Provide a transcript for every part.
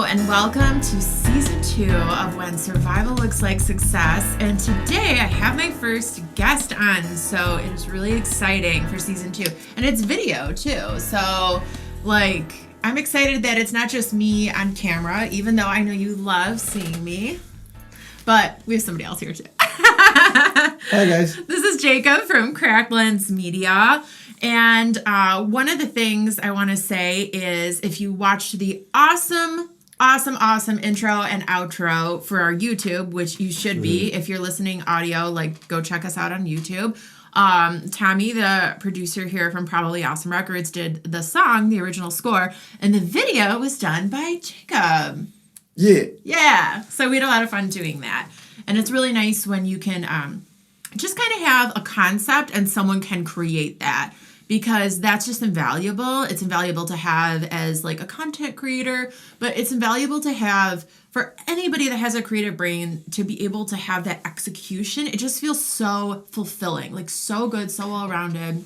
and welcome to season 2 of When Survival Looks Like Success. And today I have my first guest on, so it is really exciting for season 2. And it's video too, so I'm excited that it's not just me on camera, even though I know you love seeing me. But we have somebody else here too. Hi guys. This is Jacob from Cracklens Media. And one of the things I want to say is if you watched the awesome intro and outro for our YouTube, which you should be if you're listening audio, go check us out on YouTube. Tommy, the producer here from Probably Awesome Records, did the song, the original score, and the video was done by Jacob. Yeah. So we had a lot of fun doing that. And it's really nice when you can just kind of have a concept and someone can create that, because that's just invaluable. It's invaluable to have as a content creator, but it's invaluable to have for anybody that has a creative brain to be able to have that execution. It just feels so fulfilling, so good, so well-rounded.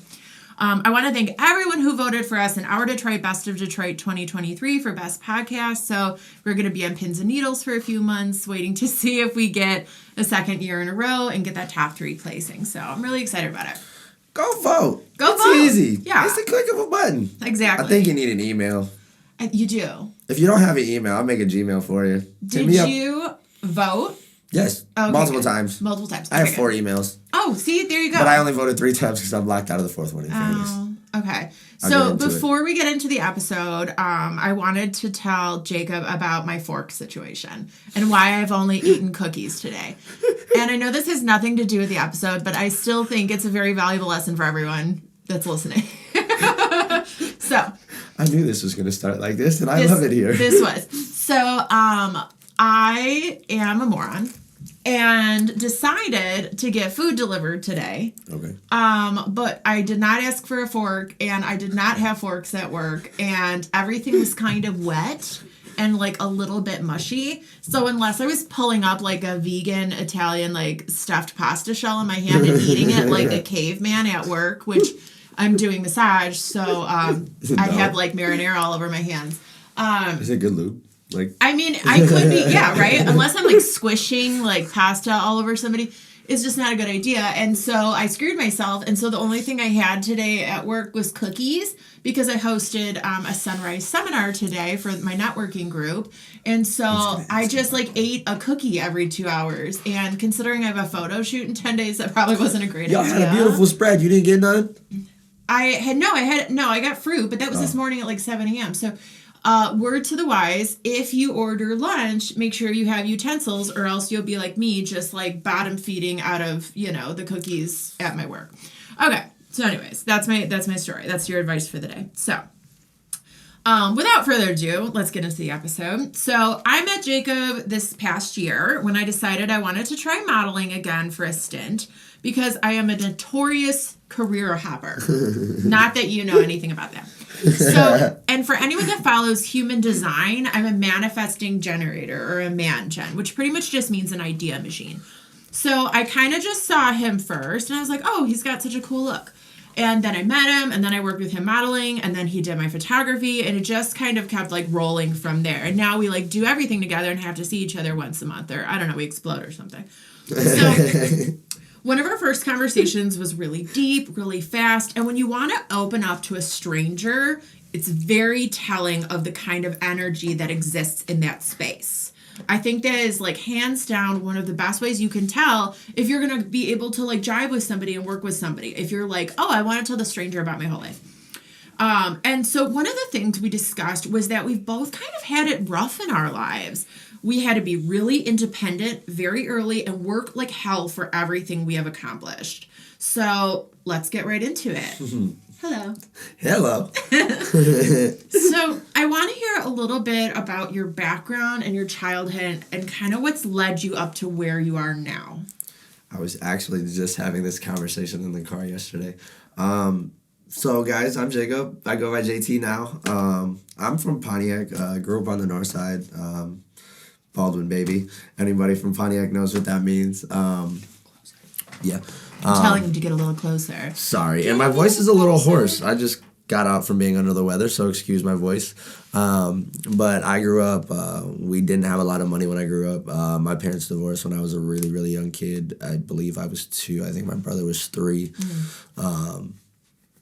I want to thank everyone who voted for us in Our Detroit Best of Detroit 2023 for Best Podcast. So we're going to be on pins and needles for a few months, waiting to see if we get a second year in a row and get that top 3 placing. So I'm really excited about it. Go vote. It's vote. Easy. Yeah. It's the click of a button. Exactly. I think you need an email. You do. If you don't have an email, I'll make a Gmail for you. Did you vote? Yes. Okay, multiple times. Multiple times. Okay, I have 4 emails. Oh, see, there you go. But I only voted 3 times because I'm locked out of the 4th one. Oh, okay. So before we get into the episode, I wanted to tell Jacob about my fork situation and why I've only eaten cookies today. And I know this has nothing to do with the episode, but I still think it's a very valuable lesson for everyone that's listening. So I knew this was going to start like this, and I love it here. This was. So I am a moron and decided to get food delivered today. Okay. But I did not ask for a fork, and I did not have forks at work, and everything was kind of wet and a little bit mushy. So unless I was pulling up a vegan Italian stuffed pasta shell in my hand and eating it like a caveman at work, which I'm doing massage, so I have marinara all over my hands. Is it good lube? I mean, I could be, yeah, right? Unless I'm squishing pasta all over somebody, it's just not a good idea. And so I screwed myself. And so the only thing I had today at work was cookies, because I hosted a sunrise seminar today for my networking group. And so I just ate a cookie every 2 hours. And considering I have a photo shoot in 10 days, that probably wasn't a great idea. Y'all had a beautiful spread. You didn't get none? I got fruit, but that was this morning at 7 a.m. So word to the wise, if you order lunch, make sure you have utensils, or else you'll be like me, just bottom feeding out of, the cookies at my work. Okay. So anyways, that's my story. That's your advice for the day. So without further ado, let's get into the episode. So I met Jacob this past year when I decided I wanted to try modeling again for a stint, because I am a notorious career hopper. Not that you know anything about that. So, and for anyone that follows human design, I'm a manifesting generator, or a man-gen, which pretty much just means an idea machine. So I kind of just saw him first, and I was like, oh, he's got such a cool look. And then I met him, and then I worked with him modeling, and then he did my photography, and it just kind of kept rolling from there. And now we do everything together and have to see each other once a month, or I don't know, we explode or something. So one of our first conversations was really deep, really fast, and when you want to open up to a stranger, it's very telling of the kind of energy that exists in that space. I think that is hands down one of the best ways you can tell if you're going to be able to jive with somebody and work with somebody. If you're oh, I want to tell the stranger about my whole life. And so one of the things we discussed was that we've both kind of had it rough in our lives. We had to be really independent very early and work like hell for everything we have accomplished. So let's get right into it. Hello. So I want to hear a little bit about your background and your childhood and kind of what's led you up to where you are now. I was actually just having this conversation in the car yesterday. So guys, I'm Jacob. I go by JT now. I'm from Pontiac. Grew up on the north side. Baldwin baby. Anybody from Pontiac knows what that means. Yeah. I'm telling him to get a little closer. Sorry. And my voice is a little hoarse. I just got out from being under the weather, so excuse my voice. But I grew up, we didn't have a lot of money when I grew up. My parents divorced when I was a really, really young kid. I believe I was 2. I think my brother was 3.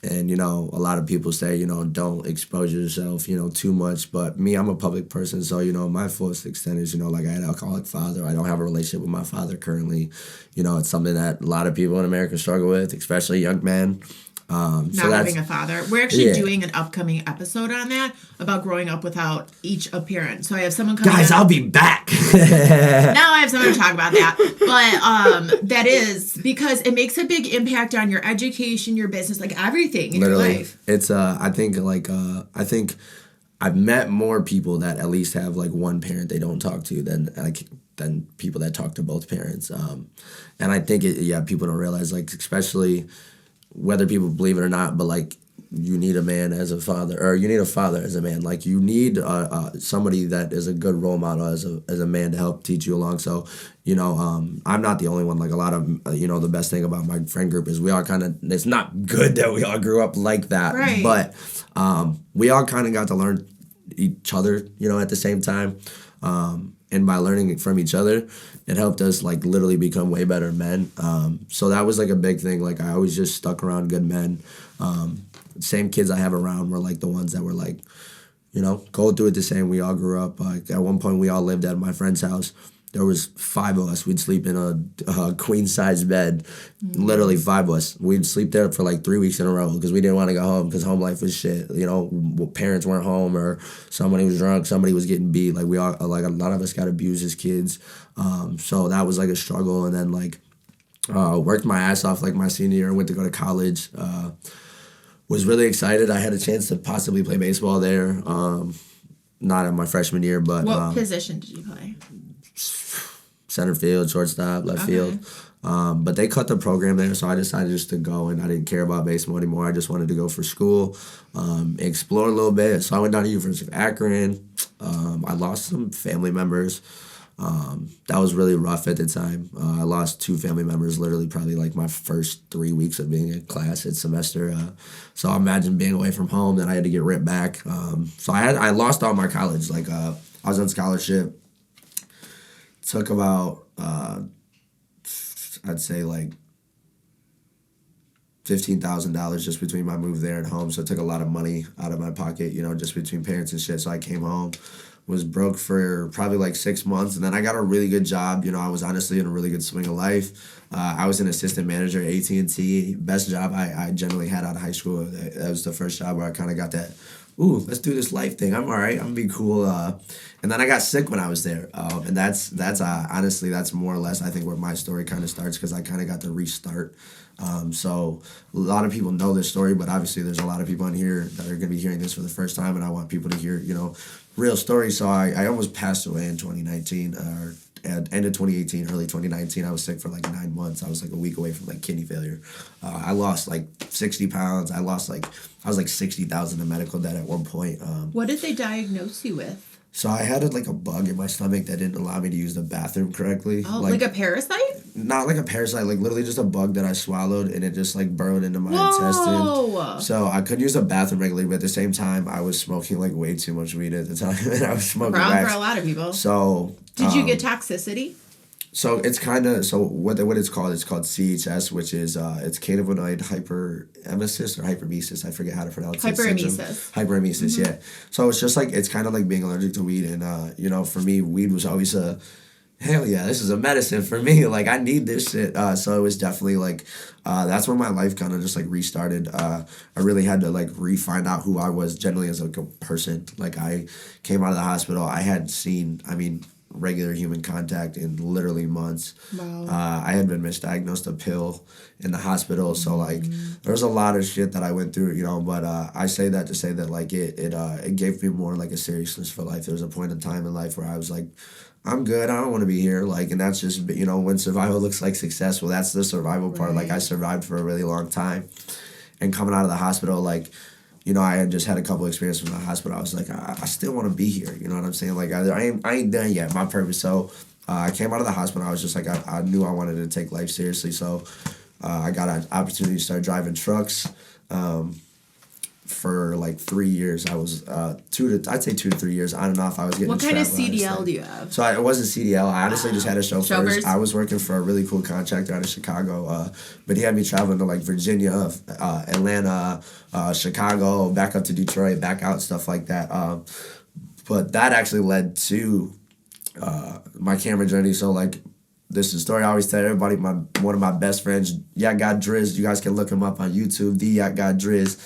And, a lot of people say, don't expose yourself, too much. But me, I'm a public person. So, my fullest extent is, like I had an alcoholic father. I don't have a relationship with my father currently. It's something that a lot of people in America struggle with, especially young men. Not having a father. We're actually doing an upcoming episode on that about growing up without each a parent. So I have someone coming. Guys, I'll be back. Now I have someone to talk about that. But that is because it makes a big impact on your education, your business, like everything in Literally. Your life. It's I think I've met more people that at least have like one parent they don't talk to than people that talk to both parents. And I think people don't realize, like, especially whether people believe it or not, but like you need a man as a father, or you need a father as a man. Like you need somebody that is a good role model as a man to help teach you along. So, I'm not the only one. Like a lot of, the best thing about my friend group is we all kind of, it's not good that we all grew up like that, right. But we all kind of got to learn each other, at the same time. And by learning from each other, it helped us like literally become way better men. So that was like a big thing. Like I always just stuck around good men. Same kids I have around were like the ones that were like, go through it the same. We all grew up. Like at one point we all lived at my friend's house. There was 5 of us. We'd sleep in a queen-size bed, literally 5 of us. We'd sleep there for like 3 weeks in a row because we didn't want to go home because home life was shit. Parents weren't home or somebody was drunk, somebody was getting beat. Like we all, like a lot of us got abused as kids. So that was like a struggle. And then like worked my ass off like my senior year. Went to go to college. Was really excited. I had a chance to possibly play baseball there. Not in my freshman year, but what position did you play? Center field, shortstop, left field. But they cut the program there, so I decided just to go, and I didn't care about baseball anymore. I just wanted to go for school, explore a little bit. So I went down to University of Akron. I lost some family members. That was really rough at the time. I lost 2 family members literally probably like my first 3 weeks of being in class at semester. So imagine being away from home, then I had to get ripped back. So I lost all my college. Like I was on scholarship. Took about, I'd say like $15,000 just between my move there and home. So it took a lot of money out of my pocket, just between parents and shit. So I came home, was broke for probably like 6 months. And then I got a really good job. I was honestly in a really good swing of life. I was an assistant manager at AT&T. Best job I generally had out of high school. That was the first job where I kind of got that, ooh, let's do this life thing. I'm all right. I'm going to be cool. And then I got sick when I was there. And that's honestly, that's more or less, I think, where my story kind of starts because I kind of got to restart. So a lot of people know this story, but obviously there's a lot of people on here that are going to be hearing this for the first time, and I want people to hear, real stories. So I almost passed away in 2019, or at end of 2018, early 2019. I was sick for like 9 months. I was like a week away from like kidney failure. I lost like 60 pounds. I was like 60,000 in medical debt at one point. What did they diagnose you with? So I had like a bug in my stomach that didn't allow me to use the bathroom correctly. Oh, like a parasite? Not like a parasite, like literally just a bug that I swallowed and it just like burrowed into my intestine. So I couldn't use the bathroom regularly, but at the same time I was smoking like way too much weed at the time. And I was smoking wax. For a lot of people. So did you get toxicity? So it's kind of, so what it's called CHS, which is it's cannabinoid hyperemesis or hypermesis. I forget how to pronounce it. Hyperemesis, yeah. So it's just like, it's kind of like being allergic to weed. And, for me, weed was always hell yeah, this is a medicine for me. Like, I need this shit. So it was definitely like, that's when my life kind of just like restarted. I really had to like find out who I was generally as like a person. Like I came out of the hospital. I had seen, regular human contact in literally months. Wow. I had been misdiagnosed a pill in the hospital, so like there was a lot of shit that I went through, but I say that to say that like it gave me more like a seriousness for life. There was a point in time in life where I was like, I'm good, I don't want to be here, like, and that's just, when survival looks like success, well, that's the survival part. Like I survived for a really long time, and coming out of the hospital, like, I had just had a couple experiences in the hospital. I was like, I still want to be here. You know what I'm saying? Like, I ain't done yet, my purpose. So I came out of the hospital. I was just like, I knew I wanted to take life seriously. So I got an opportunity to start driving trucks. for like 3 years. I was I'd say 2 to 3 years on and off. I was getting. What kind of CDL do you have? So it wasn't CDL. I honestly just had a chauffeur. Chauffeurs? I was working for a really cool contractor out of Chicago, but he had me traveling to like Virginia, Atlanta, Chicago, back up to Detroit, back out, stuff like that. But that actually led to my camera journey. So like, this is a story I always tell everybody. One of my best friends, Yak God Driz. You guys can look him up on YouTube. The Yak God Driz.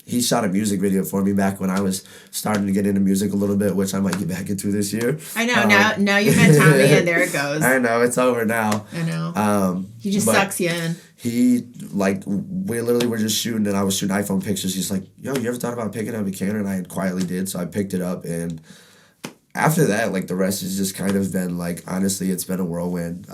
He shot a music video for me back when I was starting to get into music a little bit, which I might get back into this year. I know. Now you've met Tommy, and there it goes. I know, it's over now. I know. He just sucks you in. He, like, we literally were just shooting, and I was shooting iPhone pictures. He's like, yo, you ever thought about picking up a camera? And I quietly did, so I picked it up, and after that, like, the rest has just kind of been, like, honestly, it's been a whirlwind.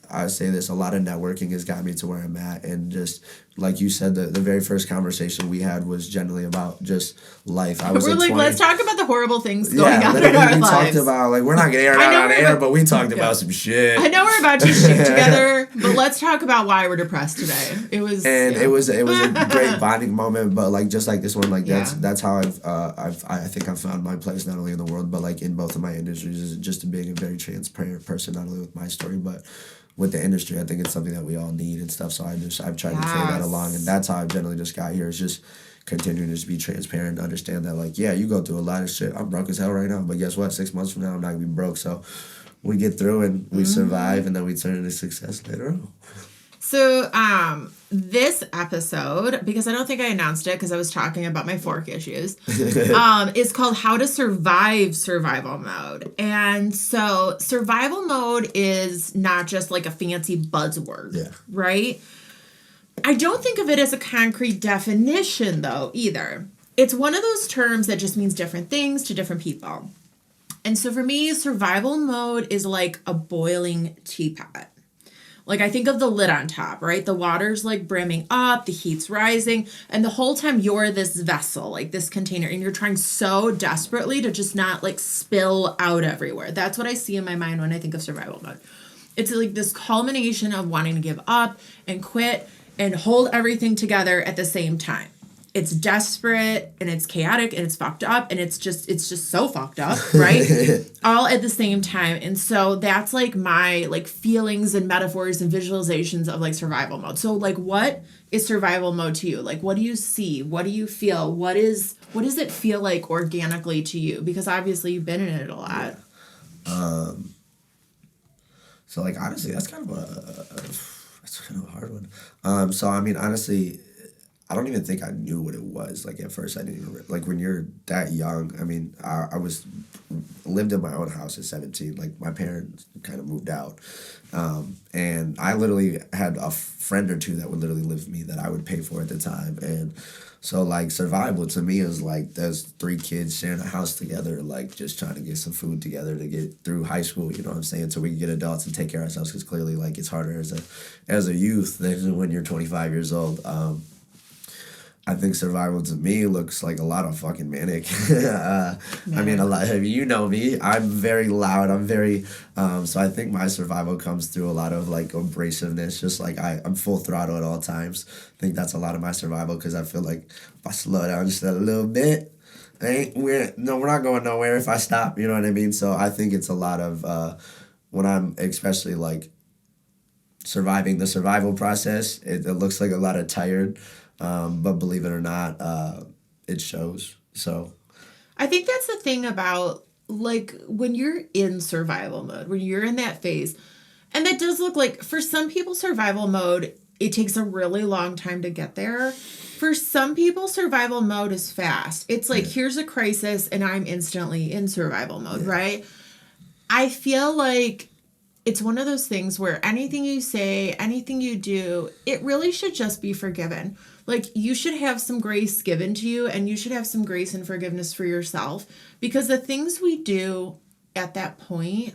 I say this, a lot of networking has got me to where I'm at, and just, like you said, the very first conversation we had was generally about just life. We're like, let's talk about the horrible things going on in our we lives. Talked about, like, we're not going to air it out on air, but we talked about some shit. I know we're about to shoot together, but let's talk about why we're depressed today. It was a great bonding moment, but like just like this one, like that's how I think I've found my place not only in the world but like in both of my industries, is just being a very transparent person, not only with my story but with the industry. I think it's something that we all need and stuff. So I've tried to carry that along, and that's how I've generally just got here. Is just continuing to just be transparent, understand that like, yeah, you go through a lot of shit. I'm broke as hell right now, but guess what? 6 months from now, I'm not gonna be broke. So we get through and we survive, and then we turn into success later on. So, this episode, because I don't think I announced it because I was talking about my fork issues, is called How to Survive Survival Mode. And so survival mode is not just like a fancy buzzword, right? I don't think of it as a concrete definition, though, either. It's one of those terms that just means different things to different people. And so for me, survival mode is like a boiling teapot. Like, I think of the lid on top, right? The water's like brimming up, the heat's rising, and the whole time you're this vessel, like this container, and you're trying so desperately to just not like spill out everywhere. That's what I see in my mind when I think of survival mode. It's like this culmination of wanting to give up and quit and hold everything together at the same time. It's desperate and it's chaotic and it's fucked up and it's just so fucked up, right? All at the same time. And so that's like my like feelings and metaphors and visualizations of like survival mode. So like, what is survival mode to you? Like, what do you see? What do you feel? What does it feel like organically to you? Because obviously you've been in it a lot. So like, honestly, that's kind of a hard one. So I mean, honestly, I don't even think I knew what it was. Like, at first, I didn't even... Like, when you're that young, I mean, I lived in my own house at 17. Like, my parents kind of moved out. And I literally had a friend or two that would literally live with me that I would pay for at the time. And so, like, survival to me is, like, there's 3 kids sharing a house together, like, just trying to get some food together to get through high school, you know what I'm saying? So we can get adults and take care of ourselves, because clearly, like, it's harder as a youth than when you're 25 years old. I think survival to me looks like a lot of fucking manic. I mean, you know me. I'm very loud. I'm very, so I think my survival comes through a lot of like abrasiveness. Just like I'm full throttle at all times. I think that's a lot of my survival, because I feel like if I slow down just a little bit, we're not going nowhere if I stop. You know what I mean? So I think it's a lot of when I'm especially like surviving the survival process. It looks like a lot of tired. But believe it or not, it shows. So I think that's the thing about like when you're in survival mode, when you're in that phase, and that does look like for some people survival mode, it takes a really long time to get there. For some people, survival mode is fast. It's like, here's a crisis and I'm instantly in survival mode, right? I feel like it's one of those things where anything you say, anything you do, it really should just be forgiven. Like, you should have some grace given to you, and you should have some grace and forgiveness for yourself, because the things we do at that point